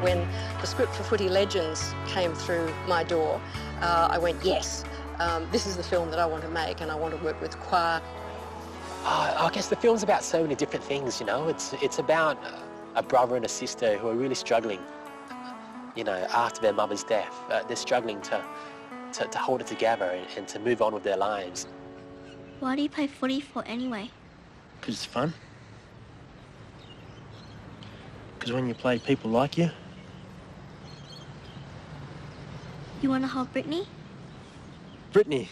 when the script for Footy Legends came through my door, I went, yes, this is the film that I want to make, and I want to work with Kwa. I guess the film's about so many different things, you know. It's about a brother and a sister who are really struggling, you know, after their mother's death. They're struggling to hold it together and to move on with their lives. Why do you play footy for anyway? Because it's fun. Because when you play, people like you. You want to hold Brittany? Brittany.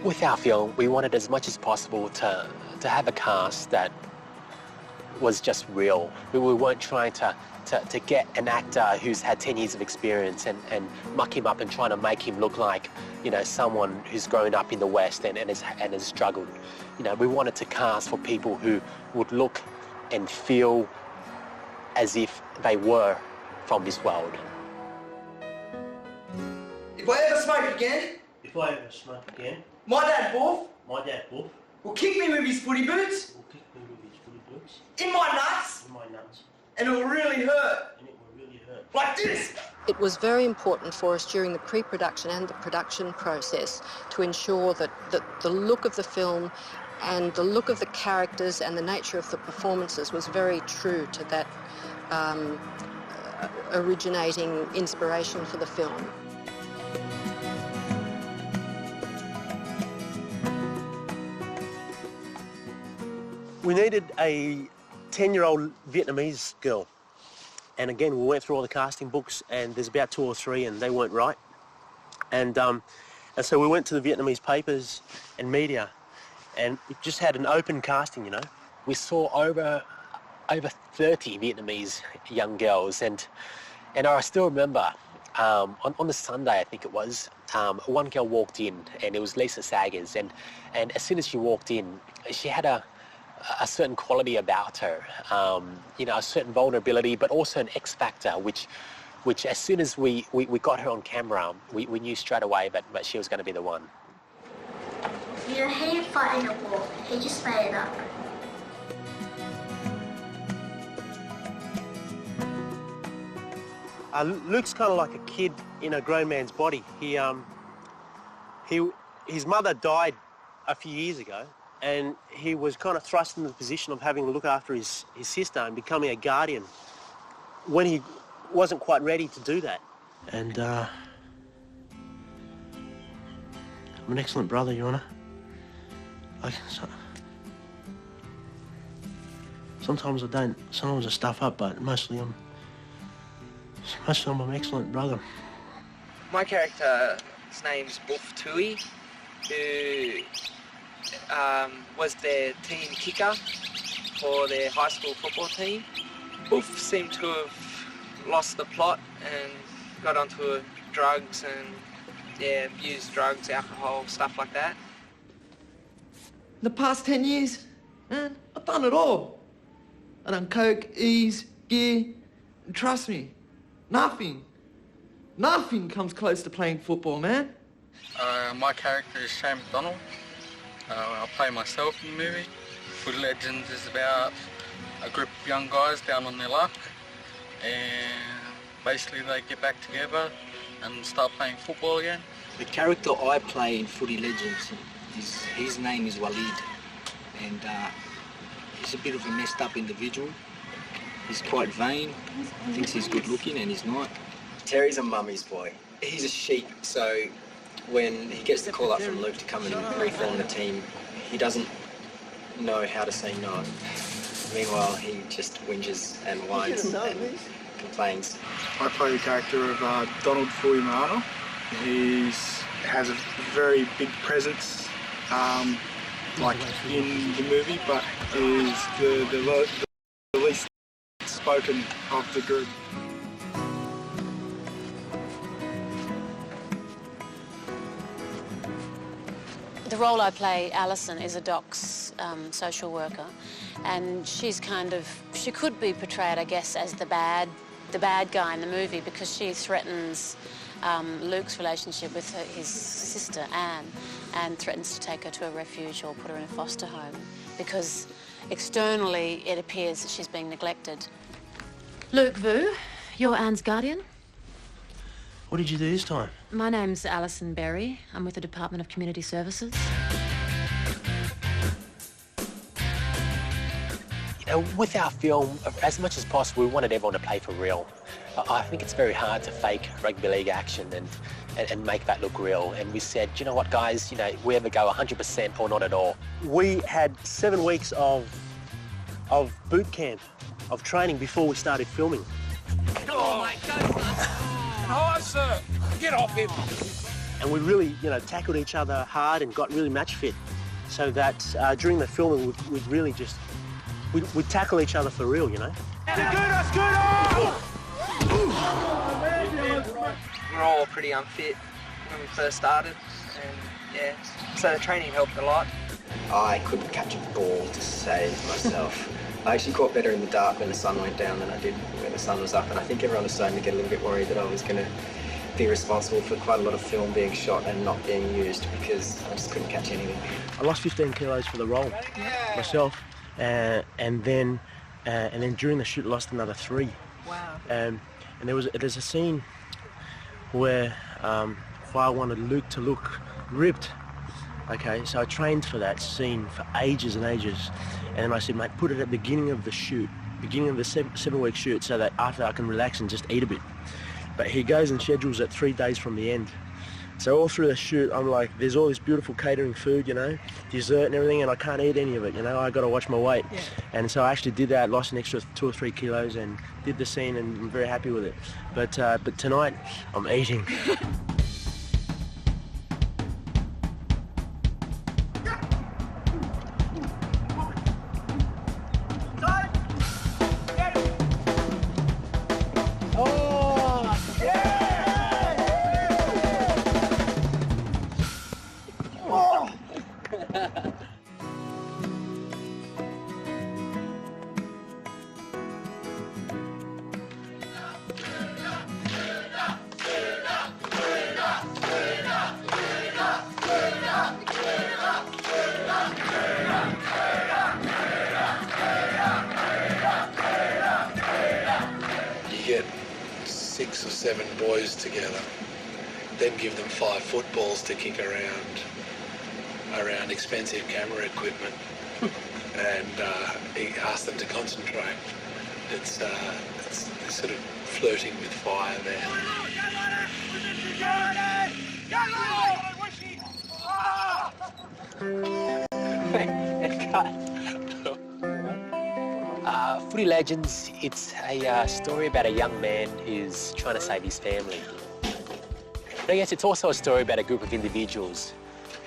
With our film, we wanted as much as possible to have a cast that was just real. We weren't trying to get an actor who's had 10 years of experience and muck him up and trying to make him look like, you know, someone who's grown up in the West and has struggled. You know, we wanted to cast for people who would look and feel as if they were from this world. If I ever smoke again... If I ever smoke again... My dad, Wolf. My dad, Wolf. Will kick me with his footy boots. Will kick me with his footy boots. In my nuts. In my nuts. And it will really hurt. And it will really hurt. Like this. It was very important for us during the pre-production and the production process to ensure that the look of the film and the look of the characters and the nature of the performances was very true to that originating inspiration for the film. We needed a 10-year-old Vietnamese girl. And again, we went through all the casting books, and there's about 2 or 3, and they weren't right. And so we went to the Vietnamese papers and media, and it just had an open casting, you know. We saw over 30 Vietnamese young girls, and I still remember on the Sunday, I think it was, one girl walked in, and it was Lisa Saggers, and as soon as she walked in, she had a certain quality about her, you know, a certain vulnerability, but also an X factor, which as soon as we got her on camera, we knew straight away that she was going to be the one. You know, he didn't fight in a war. He just made it up. Luke's kind of like a kid in a grown man's body. His mother died a few years ago, and he was kind of thrust into the position of having to look after his sister and becoming a guardian when he wasn't quite ready to do that. And I'm an excellent brother, Your Honour. Sometimes I don't. Sometimes I stuff up, but mostly I'm an excellent brother. My character's name's Wolf Tui, who was their team kicker for their high school football team. Wolf seemed to have lost the plot and got onto drugs and, yeah, abused drugs, alcohol, stuff like that. The past 10 years, man, I've done it all. I've done coke, ease, gear, and trust me, nothing comes close to playing football, man. My character is Shane McDonald. I play myself in the movie. Footy Legends is about a group of young guys down on their luck, and basically they get back together and start playing football again. The character I play in Footy Legends, his name is Walid, and he's a bit of a messed up individual. He's quite vain, thinks he's good looking, and he's not. Terry's a mummy's boy. He's a sheep, so when he gets the call up from Luke to come and reform the team, he doesn't know how to say no. Meanwhile, he just whinges and whines and complains. I play the character of Donald Fuimano. He has a very big presence, like in the movie, but is the least spoken of the group. The role I play, Alison, is a DOCS social worker, and she's she could be portrayed, I guess, as the bad guy in the movie because she threatens Luke's relationship with his sister Anne, and threatens to take her to a refuge or put her in a foster home because externally it appears that she's being neglected. Luke Vu, you're Anne's guardian? What did you do this time? My name's Alison Berry. I'm with the Department of Community Services. You know, with our film, as much as possible, we wanted everyone to play for real. I think it's very hard to fake rugby league action and make that look real. And we said, you know what, guys, you know, we either go 100% or not at all. We had 7 weeks of boot camp, of training before we started filming. Oh, mate, go, son. No, sir. Get off him. And we really, you know, tackled each other hard and got really match fit, so that during the filming, we'd really just, we'd tackle each other for real, you know. We're all pretty unfit when we first started, and yeah, so the training helped a lot. I couldn't catch a ball to save myself. I actually caught better in the dark when the sun went down than I did when the sun was up, and I think everyone was starting to get a little bit worried that I was going to be responsible for quite a lot of film being shot and not being used because I just couldn't catch anything. I lost 15 kilos for the role myself, and then during the shoot, lost another 3. Wow. And there's a scene where I wanted Luke to look ripped. Okay, so I trained for that scene for ages and ages, and then I said, mate, put it at the beginning of the shoot, beginning of the 7-week shoot, so that after I can relax and just eat a bit. But he goes and schedules it 3 days from the end. So all through the shoot, I'm like, there's all this beautiful catering food, you know, dessert and everything, and I can't eat any of it, you know, I got to watch my weight. Yeah. And so I actually did that, lost an extra 2 or 3 kilos and did the scene, and I'm very happy with it. But tonight, I'm eating. Get 6 or 7 boys together, then give them 5 footballs to kick around expensive camera equipment, and ask them to concentrate. It's sort of flirting with fire there. Footy Legends, it's a story about a young man who's trying to save his family. But I guess it's also a story about a group of individuals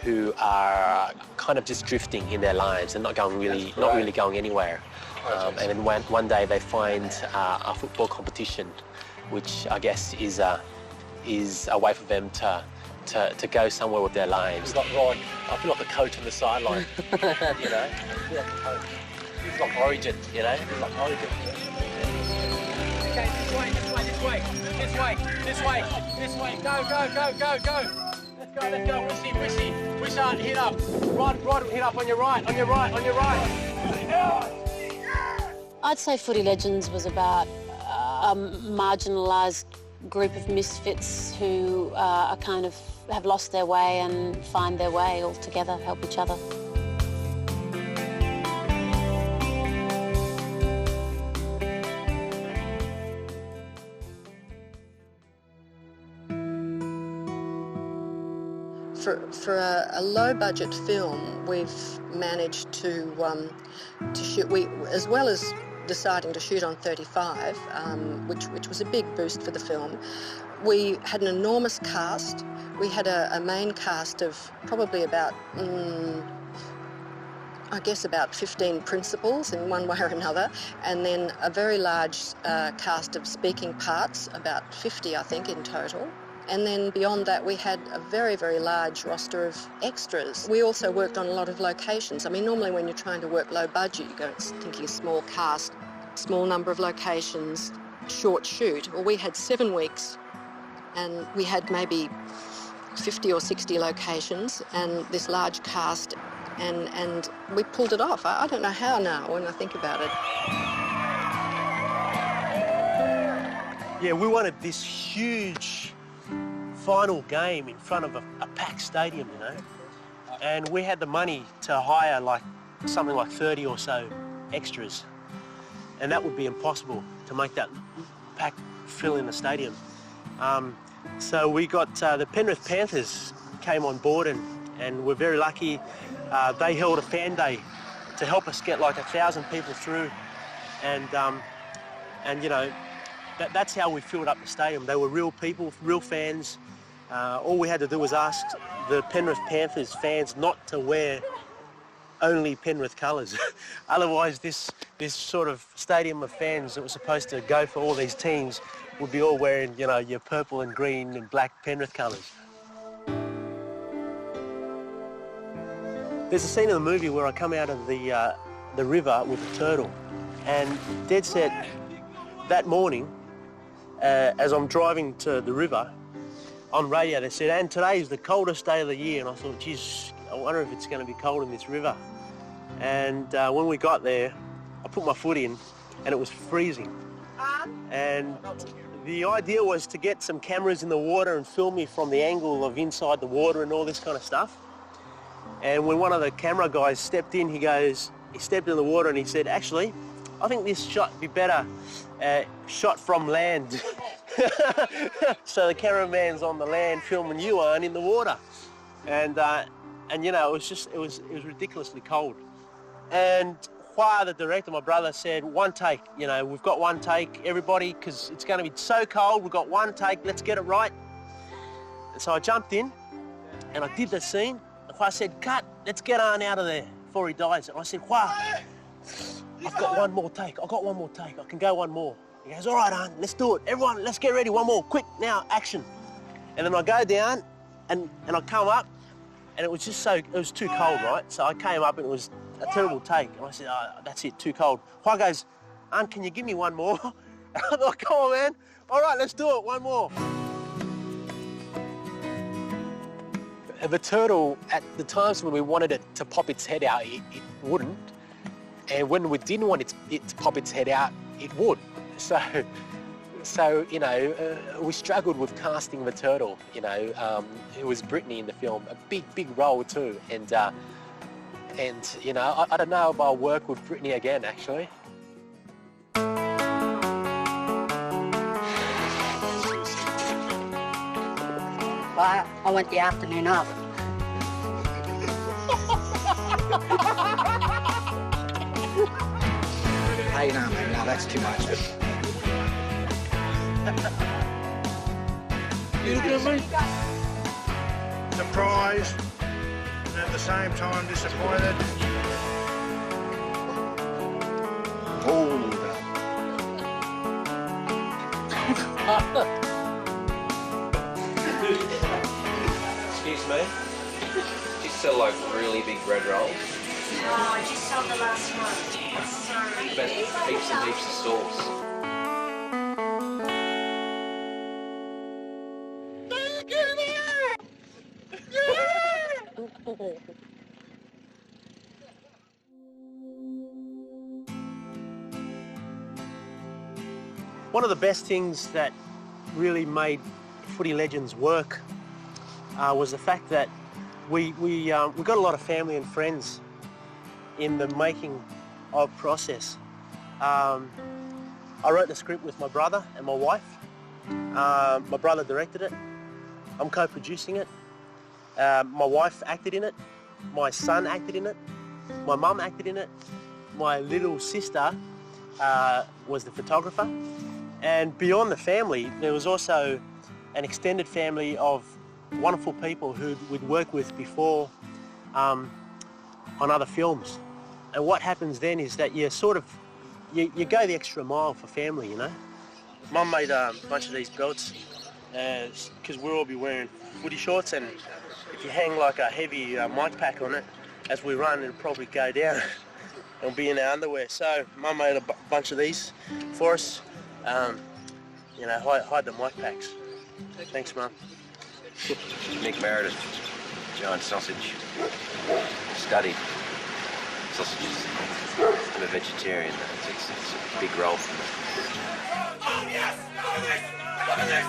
who are kind of just drifting in their lives and not really going anywhere. And then one day they find a football competition, which I guess is a way for them to go somewhere with their lives. Like Rod, I feel like the coach on the sideline, you know. It's like Origin, you know. It's like Origin. Okay, this way. Let's go. Wishy, hit up. Rod, hit up on your right. I'd say Footy Legends was about a marginalised group of misfits who are kind of have lost their way and find their way all together, help each other. For a low-budget film, we've managed to shoot. As well as deciding to shoot on 35, which was a big boost for the film. We had an enormous cast. We had a main cast of probably about, I guess about 15 principals in one way or another, and then a very large cast of speaking parts, about 50 I think in total. And then beyond that, we had a very, very large roster of extras. We also worked on a lot of locations. I mean, normally when you're trying to work low budget, you go thinking small cast, small number of locations, short shoot. Well, we had 7 weeks and we had maybe 50 or 60 locations and this large cast, and we pulled it off. I don't know how now when I think about it. Yeah, we wanted this huge final game in front of a packed stadium, you know, and we had the money to hire like something like 30 or so extras, and that would be impossible to make that pack fill in the stadium. So we got the Penrith Panthers came on board, and we're very lucky. They held a fan day to help us get like 1,000 people through, and you know, that's how we filled up the stadium. They were real people, real fans. All we had to do was ask the Penrith Panthers fans not to wear only Penrith colours. Otherwise, this sort of stadium of fans that was supposed to go for all these teams would be all wearing, you know, your purple and green and black Penrith colours. There's a scene in the movie where I come out of the river with a turtle, and Dad said that morning, as I'm driving to the river, on radio they said, and today is the coldest day of the year, and I thought, geez, I wonder if it's going to be cold in this river. And when we got there, I put my foot in and it was freezing. And the idea was to get some cameras in the water and film me from the angle of inside the water and all this kind of stuff. And when one of the camera guys stepped in, he stepped in the water and he said, actually, I think this shot would be better shot from land. So the cameraman's on the land filming you, aren't in the water. And you know, it was ridiculously cold. And Hua, the director, my brother, said, one take, you know, we've got one take, everybody, because it's going to be so cold, we've got one take, let's get it right. And so I jumped in and I did the scene. And Hua said, cut, let's get on out of there before he dies. And I said, Hua, I've got one more take, I can go one more. He goes, all right, Aunt, let's do it. Everyone, let's get ready, one more, quick, now, action. And then I go down and I come up, and it was just it was too cold, right? So I came up and it was a terrible take. And I said, oh, that's it, too cold. Hua goes, Aunt, can you give me one more? And I thought, come on, man. All right, let's do it, one more. The turtle, at the times when we wanted it to pop its head out, it wouldn't. And when we didn't want it to pop its head out, it would. So you know, we struggled with casting the turtle. You know, it was Brittany in the film, a big role too. And you know, I don't know if I'll work with Brittany again, actually. I want the afternoon off. Hey, no, mate, no, that's too much. You looking at me? Surprised, and at the same time disappointed. Excuse me? Do you sell like really big bread rolls? No, I just sold the last one. Sorry. But heaps and heaps of sauce. One of the best things that really made Footy Legends work was the fact that we got a lot of family and friends in the making of process. I wrote the script with my brother and my wife. My brother directed it. I'm co-producing it. My wife acted in it. My son acted in it. My mum acted in it. My little sister was the photographer. And beyond the family, there was also an extended family of wonderful people who we'd worked with before on other films. And what happens then is that you sort of, you go the extra mile for family, you know. Mum made a bunch of these belts because we'll all be wearing footy shorts, and if you hang like a heavy mic pack on it, as we run, it'll probably go down and be in our underwear. So Mum made a bunch of these for us, you know, hide the mic packs. Thanks, Mum. Nick Meredith, giant sausage. Studied sausages. I'm a vegetarian. It's a big role for me. Oh, yes! Look at this! Look at this!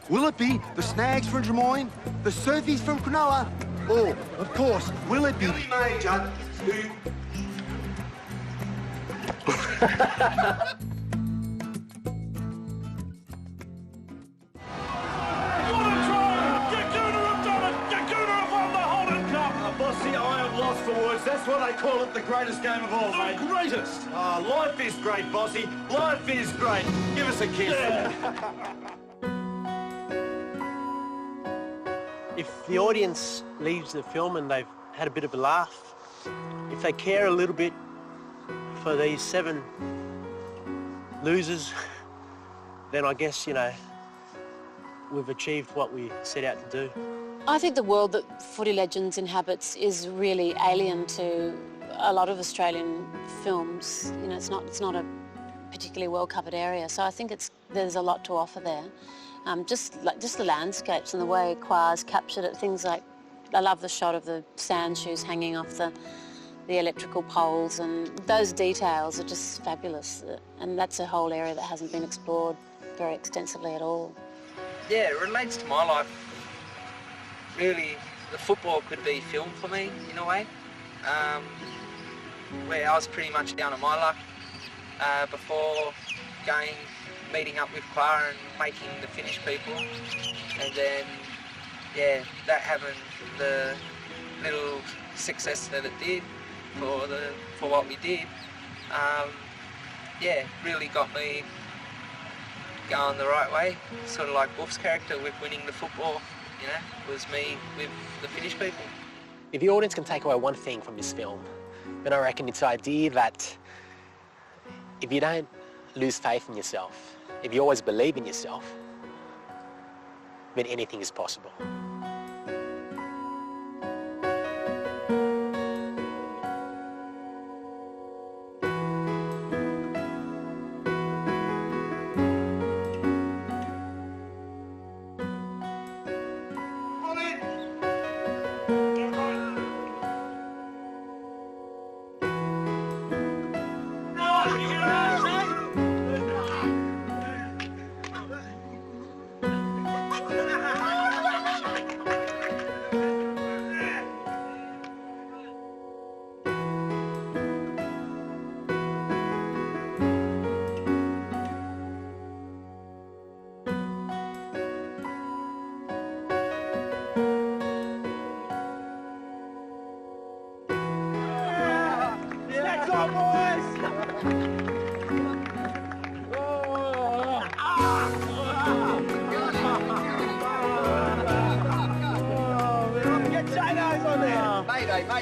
Will it be the Snags from Drummoyne, the Surfies from Cronulla, or, of course, will it be Billy Major, who... Bossy, I am lost for words. That's what they call it, the greatest game of all, mate. The greatest? Oh, life is great, Bossy. Life is great. Give us a kiss. If the audience leaves the film and they've had a bit of a laugh, if they care a little bit for these 7 losers, then I guess, you know, we've achieved what we set out to do. I think the world that Footy Legends inhabits is really alien to a lot of Australian films. You know, it's not a particularly well-covered area, so I think there's a lot to offer there. Just the landscapes and the way Qua's captured it. Things like, I love the shot of the sand shoes hanging off the electrical poles, and those details are just fabulous. And that's a whole area that hasn't been explored very extensively at all. Yeah, it relates to my life. Really, the football could be film for me in a way, where I was pretty much down on my luck before meeting up with Clara and making the Finnish people, and then yeah, that having the little success that it did for what we did, yeah, really got me going the right way. Sort of like Wolf's character with winning the football. You know, was me with the Finnish people. If the audience can take away one thing from this film, then I reckon it's the idea that if you don't lose faith in yourself, if you always believe in yourself, then anything is possible.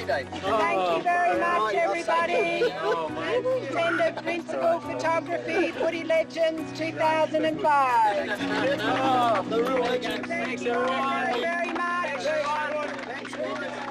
Thank you very much, everybody. Sender Principal Photography, Footy Legends 2005. The real legends. Thanks, everyone. Thank you very much.